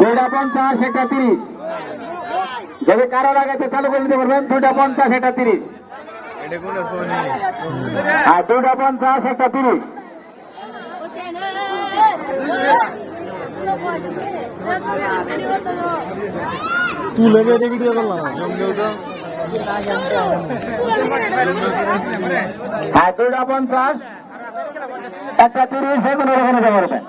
দুইটা 50 একটা 30। যদি কারো লাগাতে চালু করে দিতে পারবেন, 2টা 50 একটা 30। আর 2টা 50 একটা 30। তুলে বেড়ে ভিডিও করলাম হ্যাঁ 2টা 50 একটা 30, সেগুলো ওখানে দিতে পারবেন।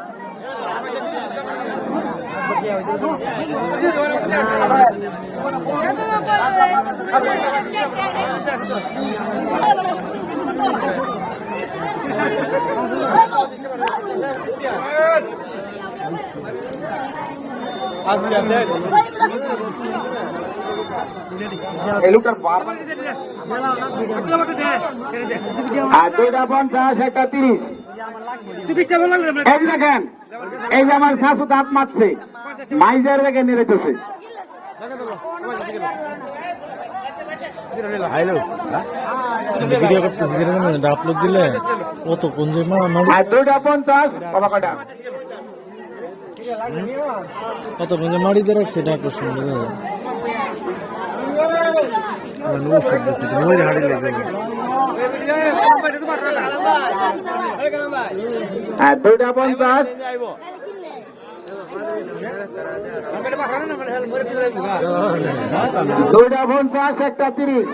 এই লোকটার বার আর 2টা 50 একটা 30। এই দেখেন, এই যে আমার শাশু দাঁত মারছে, মাইজার রেখে নিয়ে রেখেছে। ভিডিও করতেছি আপলোড দিলে কত কোন যে আর 2টা 50 বাবা কটা কত কোন যে মাড়ি দিয়ে রাখছে এটা প্রশ্ন আর 2টা 50 2টা 50 একটা 30।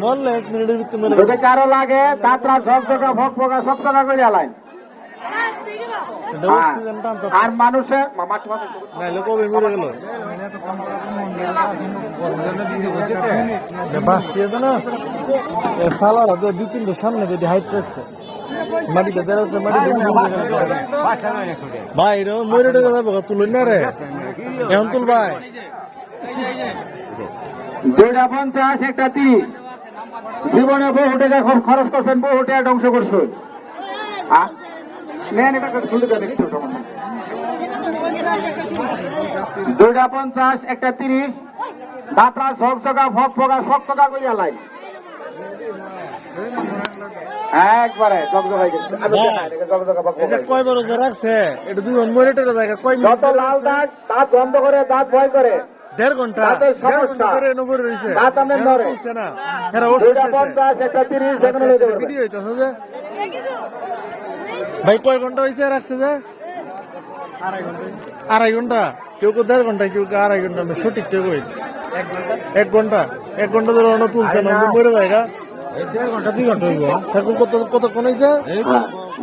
বললে 1 মিনিটের ভিতরে যদি কারো লাগে দাঁতরা ঝকঝকা ফক ফকা সকসকা করে আলাই। আর মানুষের মামা কবে মরে গেল বাসটি আছে না সালার 2-3 সামনে যদি হাইট রাখছে মাটিতে দেড়াচ্ছে মাটি ভাই মরে যাবো তুলুন না রে এখন তুল ভাই 2টা 50 একটা 30। জীবনে বহু টাকা খরচ করছেন, বহু টাকা ধ্বংস করছেন। নেন এটা খুলে দেন একটু। 2টা 50 একটা 30। দাঁতরা ঝকঝকা ফক ফকা সকসকা করে আলাই। একবারে ঝকঝকাই কয় বড় রাখছে এটা 2 মরে জায়গা কয় যত লাল দাঁত, দাঁত বন্ধ করে, দাঁত ভয় করে। 1.5 ঘন্টা দাঁতের সমস্যা, দাঁত আমি নড়ে। 2টা 50 একটা 30 যেখানে নিতে পারবেন। ভিডিও হইতাছে যে ভাই কয় ঘন্টা হইছে রাখছে যে 2.5 ঘন্টা কেউ 1.5 ঘন্টা কেউ 2.5 ঘন্টা আমি সঠিক কেউ কই 1 ঘন্টা 1 ঘন্টা ধরে অন্য তুলছে না মরে জায়গা 1.5 ঘন্টা 2 ঘন্টা হইব ঠাকুর কতক্ষণ হইছে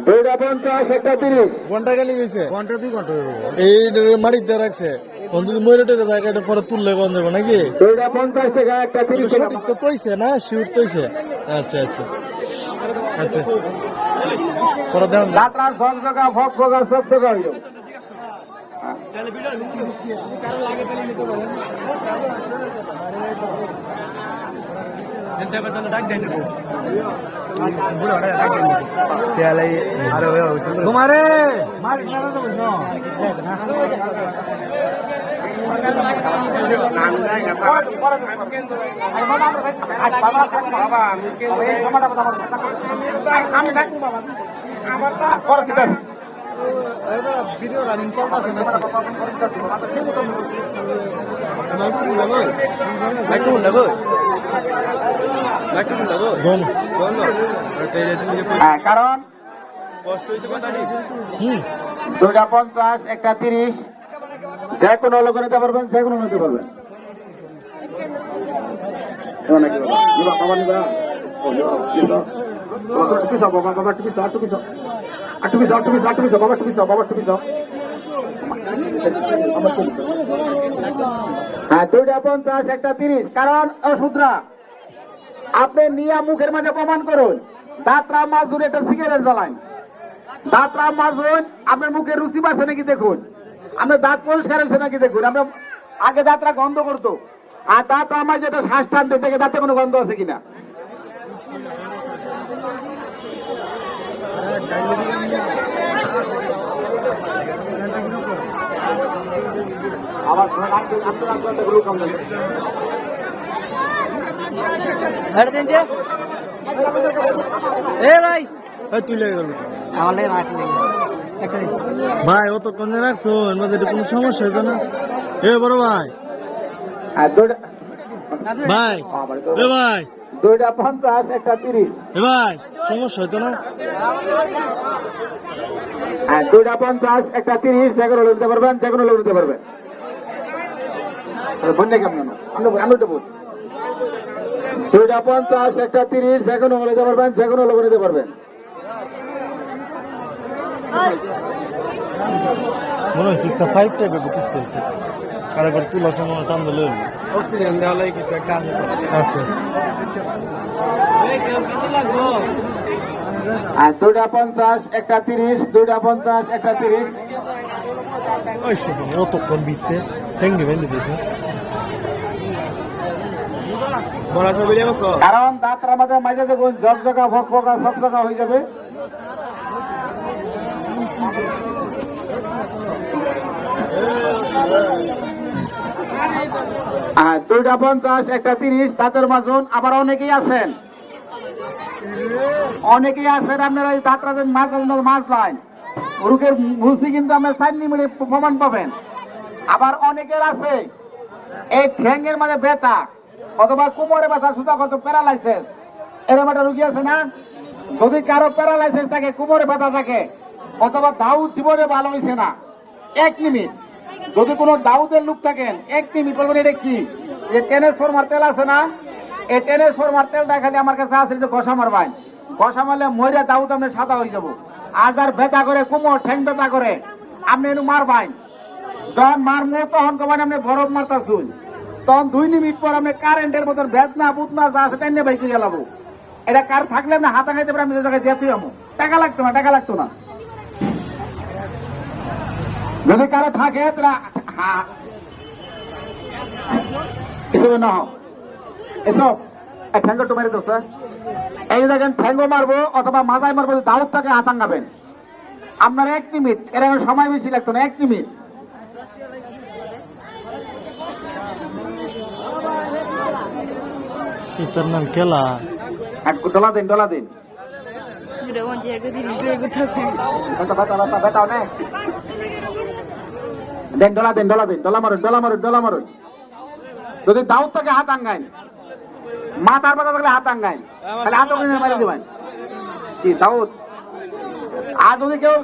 2টা 50 একটা 30 ঘন্টা গেলে গেছে ঘন্টা 2 ঘন্টা হইব এই মাটিতে রাখছে বন্ধু মরে টেরে জায়গাটা পরে তুললে গন্ধ দেবো নাকি 2টা 50 টাকা একটা 30 সঠিক তো তৈছে না শিউর তৈছে আচ্ছা আচ্ছা আচ্ছা পরে দেন দাঁতরা ঝকঝকা ফক ফকা সকসকা হইল। তোমারে ভিডিও রানিং চলতেছে না কারণ 2টা 50 একটা 30 যে কোনো লোক নিতে পারবেন, যে কোনো নিতে পারবেন। হ্যাঁ 2টা 50 একটা 30। কারণ অশুদ্রা আপনি নিয়ে মুখের মাঝে প্রমাণ করুন। দাঁতরা মাজুন একটা সিগারেট জ্বালান, দাঁতরা মাজুন আপনার মুখে রুচি পাচ্ছে নাকি দেখুন, আপনার দাঁত পরিষ্কার হয়েছে নাকি দেখুন। আমরা আগে দাঁতরা গন্ধ করতো, আর দাঁত আমার যেটা শ্বাস টানতে থেকে দাঁতে কোনো গন্ধ আছে কিনা। আবার ভাই তুলে গেল আমার ভাই অতক্ষণ যে রাখছো এর মধ্যে এটা কোনো সমস্যা হইতো না? এ বড় ভাই, আর দুইটা ভাই, এ ভাই, 2টা 50 একটা 30 এ ভাই, সমস্যা হইতো না? আর 2টা 50 একটা 30 যে কোনো নিতে পারবেন, যে কোনো নিতে পারবেন। বন্ধে কেমন আমরা তো বল 2টা 50 একটা 30 যে কোনো নিতে পারবেন, যে কোনো নিতে পারবেন। মনে হয় তিস্তা 5 টাইপের বুকিং পেয়েছে। কারাগার তুলার সময় টান দিলে অক্সিজেন দেওয়া লাগে কিছু একটা আছে তো। আছে। আর 2টা 50 একটা 30 2টা 50 একটা 30 ওই সেখানে অতক্ষণ বিকতে ঠেঙ্গি বেঁধে দিয়েছে। বড় ছবি দেখছো? কারণ দাঁতটার মধ্যে মাঝে দেখুন ঝকঝকা ভকভকা ঝকঝকা হয়ে যাবে। আর 2টা 50 একটা 30 দাঁতের মাজুন। আবার অনেকেই আছেন আপনারা এই দাঁতরাজের মাছ লাইন রুকের ভুসি কিন্তু আমরা 4 মিনিটে প্রমাণ পাবেন। আবার অনেকের আছে এই ঠ্যাঙ্গের মানে ব্যথা অথবা কোমরে ব্যথা সুতা কত প্যারালাইসিস এরকম একটা রুগী আছে না? যদি কারো প্যারালাইসিস থাকে, কোমরে ব্যথা থাকে অথবা দাউদ জীবনে ভালো হয়েছে না, 1 মিনিট যদি কোনো দাউদের লোক থাকেন 1 মিনিট বলবেন এটা কি? যে টেনের ফরমার তেল আছে না, এই টেনের ফরমার তেলটা খালি আমার কাছে আছে, এটা ঘষা মারবাই। ঘষা মারলে মরিয়া দাউদ আপনি সাদা হয়ে যাবো। আর যার ব্যথা করে কোমর ঠ্যাং ব্যথা করে আপনি একটু মারবাই। যখন মারমো তখন কমান আপনি বরফ মারতাছুন, তখন 2 মিনিট পর আপনি কারেন্টের মতন বেদনা বুদনা যা আছে তাই নিয়ে বাইকে গেলাবো। এটা কার থাকলে আপনি হাতা খাইতে পারে, আমি যে জায়গায় যেতে যাবো, টাকা লাগতো না। যদি কারো থাকে তাহলে এসব না হোক, এসব ঠ্যাঙ্গো টু মেরে দোষ। এই দেখেন ঠ্যাঙ্গো মারবো অথবা মাথায় মারবো, দাউদ তাকে হাতাঙ্গাবেন আপনার 1 মিনিট। এরকম সময় বেশি লাগতো না, 1 মিনিট। তিস্তার নাম খেলা। ডলা দিন ডলা মারুন। যদি দাউদ তাকে হাত আঙ্গাইন, মাথার পাতা থাকলে হাত আঙ্গাইন, তাহলে হাত মারি দেবেন কি দাউদ। আর যদি কেউ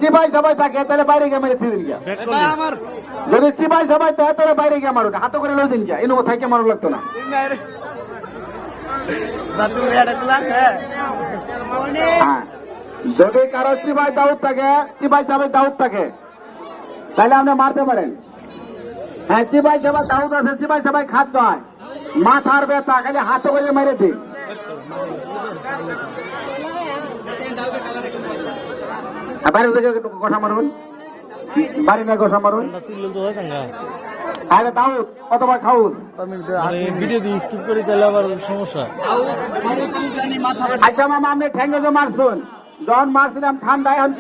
চিবাই সবাই থাকে তাহলে বাইরে গিয়ে মেরে দিন গিয়া। যদি চিবাই সবাই থাকে তাহলে বাইরে গিয়ে মারুন, হাত করে লই দিন গিয়া। এনে থাকে মারুন লাগতো না। হ্যাঁ, যদি কারো চিবাই দাউদ থাকে তাহলে আপনি মারতে পারেন। হ্যাঁ, চিবাই দাউদ আছে, চিবাই খাদ্য হয়, মাথার ব্যথা খালি হাত করে মেরে দিন। বাইরে থেকে কথা মারুন, বাড়ি না কথা মারুন। আরে দাউদ অথবা খাউস। ভিডিও দিয়ে স্কিপ করি তাহলে আবার সমস্যা। আচ্ছা মামা, আপনি ঠ্যাঙ্গে যে মারছুন, যখন মারছিলাম ঠান্ডা, এখন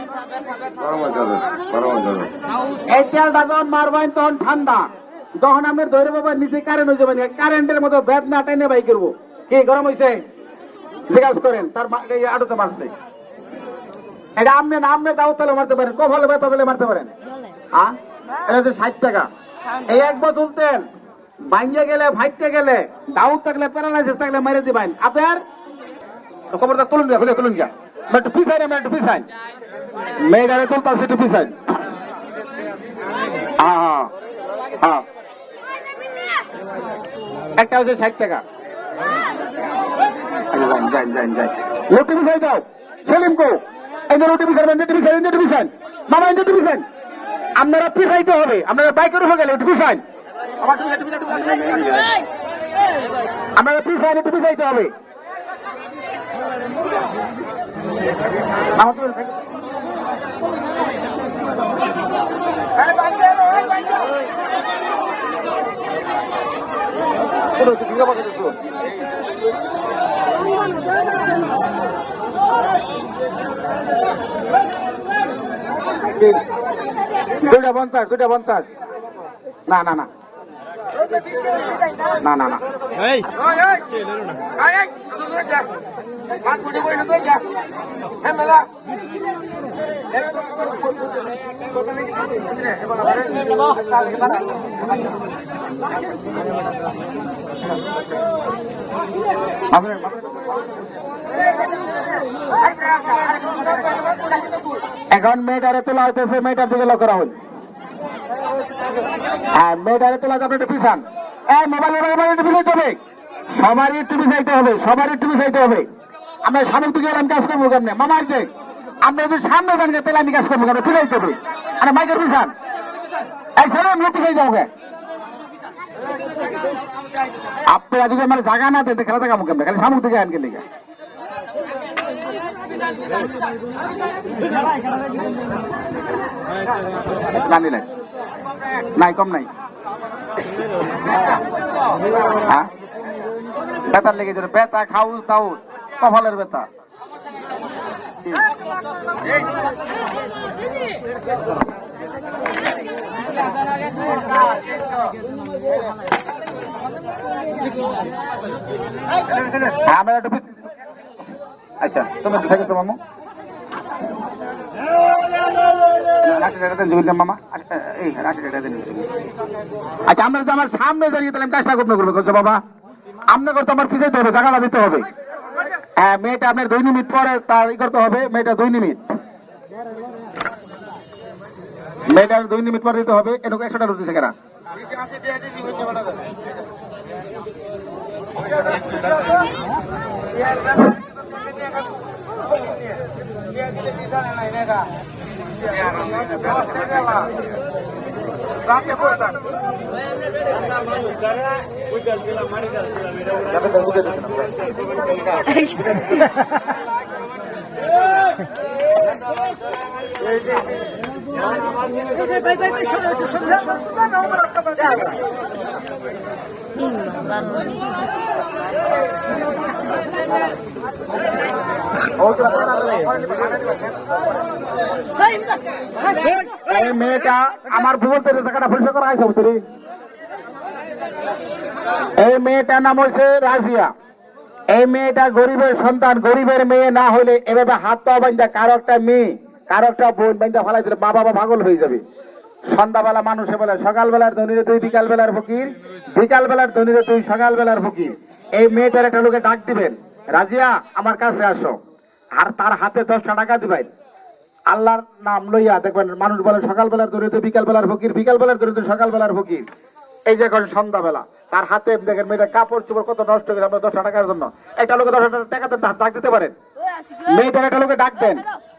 এই তেলটা যখন মারবেন তখন ঠান্ডা, যখন আপনি ধরে পাবেন নিচে কারেন্ট হয়ে যাবেন, কারেন্টের মতো বেদনা টেনে বাই করবো। কি গরম হয়েছে জিজ্ঞাসা করেন, তার আটুতে মারছে। এটা আপনি দাউদ তাহলে মারতে পারেন, কফলে ব্যথা তাহলে মারতে পারেন। হ্যাঁ, এটা হচ্ছে 60 টাকা। এই 1 বোতল তেল ভাঙ্গে গেলে, ভাইতে গেলে, দাউদ থাকলে, প্যারালাইসিস থাকলে মেরে দিবেন। আপনার খবরটা তুলুন গিয়া একটু পিছাই মেয়েটারে তুলতে একটু পিছাই। হ্যাঁ, একটা হচ্ছে 60 টাকা। যাই রুটি পিছাই দাও সেলিম কো, এই রুটি পিছান মামা, ইন্দ্র পিছান। আপনারা পিছাইতে হবে, আপনারা বাইকের উপর গেলে একটু পিছান, আপনারা পিছান, একটু পিছাইতে হবে। দুইটা 50 না না না না এই এখন মেয়েটারে তোলা হইতেছে, মেয়েটার দিকে লক্ষ্য রাখুন। হ্যাঁ, মেয়েটারে তোলা যাবে একটু পিছান। মোবাইল একটু পিছাইতে হবে, সবারই একটু পিছাইতে হবে, সবারই একটু পিছাইতে হবে। আমরা সামনে দিকে এলাম, কাজ করবো কেমনে? মামা আছে, আমরা যদি সামনে যান পেলে আমি কাজ করবো কেমন? পিছাইতে হবে। আরে মাইকের পিছান, এই সামনে আমরা পিছাই যাবো গে। আপনারা যদি আমার জায়গা না দেন খেলা দেখা কেমন? খালি সামনে দিকে আনকে লিখে না নিলেন নাই, কম নাই। হ্যাঁ, বেতার লেগে যাবে, বেতা খাউল তাউল কপালের বেতা। আমরা একটু আচ্ছা, তুমি দেখেছো মামু? মামা আচ্ছা, আমরা তো আমার সামনে দাঁড়িয়ে তাহলে কাজটা করতে করবো করছো বাবা। আপনার করতে আমার পিছাইতে হবে, জায়গাটা দিতে হবে। হ্যাঁ, মেয়েটা আপনার 2 মিনিট পরে তার ই করতে হবে। মেয়েটা 2 মিনিট, মেয়েটার 2 মিনিট পরে দিতে হবে। এরকম 100টা রুটি সেখানা এই মেয়েটা আমার ভুল তৈরি টাকাটা পরিষ্কার করা হয়েছে বুঝলি। এই মেয়েটার নাম হচ্ছে রাজিয়া। এই মেয়েটা গরিবের সন্তান, গরিবের মেয়ে না হলে এভাবে হাত পা বান্ধা কারো একটা মেয়ে কারো একটা বোন বান্ধা ফেলাই দিলে মা বাবা পাগল হয়ে যাবে। সন্ধ্যাবেলা মানুষে বলে সকালবেলার ধনীরে তুই বিকাল বেলার ফকির, বিকাল বেলার ধনীরে তুই সকাল বেলার ফকির। এই মেয়েটার একটা লোকে ডাক দিবেন, রাজিয়া আমার কাছে আসো, আর তার হাতে 10টা টাকা দিবেন। আল্লাহর নাম লইয়া দেখবেন মানুষ বলে সকালবেলার ধরে তুই বিকাল বেলার ফকির, বিকাল বেলার ধরে তুই সকাল বেলার ফকির। এই যে এখন সন্ধ্যাবেলা তার হাতে দেখেন মেয়েটা কাপড় চোপড় কত নষ্ট করে আমরা 10টা টাকার জন্য। একটা লোকে 10টা টাকা ডাক দিতে পারেন। মেয়েটার একটা লোকে ডাক দেন,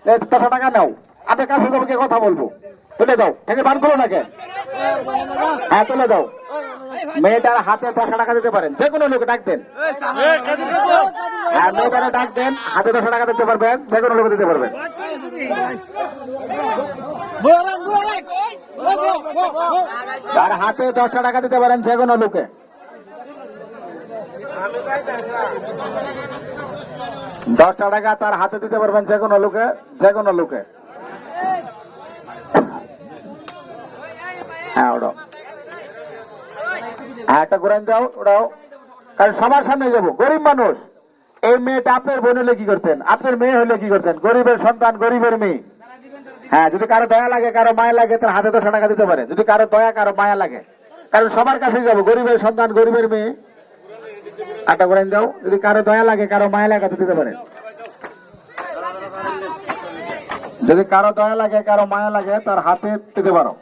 10টা টাকা নাও, আপনার কাছে তোমাকে কথা বলবো, তুলে দাও। থেকে বান করো নাকি? হ্যাঁ, তুলে দাও। মেয়েটার হাতে 10টা টাকা দিতে পারেন, যে কোনো লোকে ডাক দেন। হ্যাঁ, মেয়েটারে ডাক দেন, হাতে 10টা টাকা দিতে পারবেন, যে কোনো লোকে দিতে পারবেন। তার হাতে 10টা টাকা দিতে পারেন, যে কোনো লোকে। দশটা টাকা তার হাতে দিতে পারবেন, যে কোনো লোকে, যে কোনো লোকে। হ্যাঁ, ওটাও হ্যাঁ, একটা ঘুরান দাও, ওটাও। কারণ সবার সামনে যাবো, গরিব মানুষ। এই মেয়েটা আপনার বোন হলে কি করতেন, আপনার মেয়ে হলে কি করতেন? গরিবের সন্তান, গরিবের মেয়ে। হ্যাঁ, যদি কারো দয়া লাগে, কারো মায়া লাগে, তার হাতে 10 টাকা দিতে পারে। যদি কারো দয়া, কারো মায়া লাগে, কারণ সবার কাছে যাবো, গরিবের সন্তান, গরিবের মেয়ে। একটা ঘুরান দাও, যদি কারো দয়া লাগে, কারো মায়া লাগে দিতে পারে। যদি কারো দয়া লাগে, কারো মায়া লাগে, তার হাতে দিতে পারো।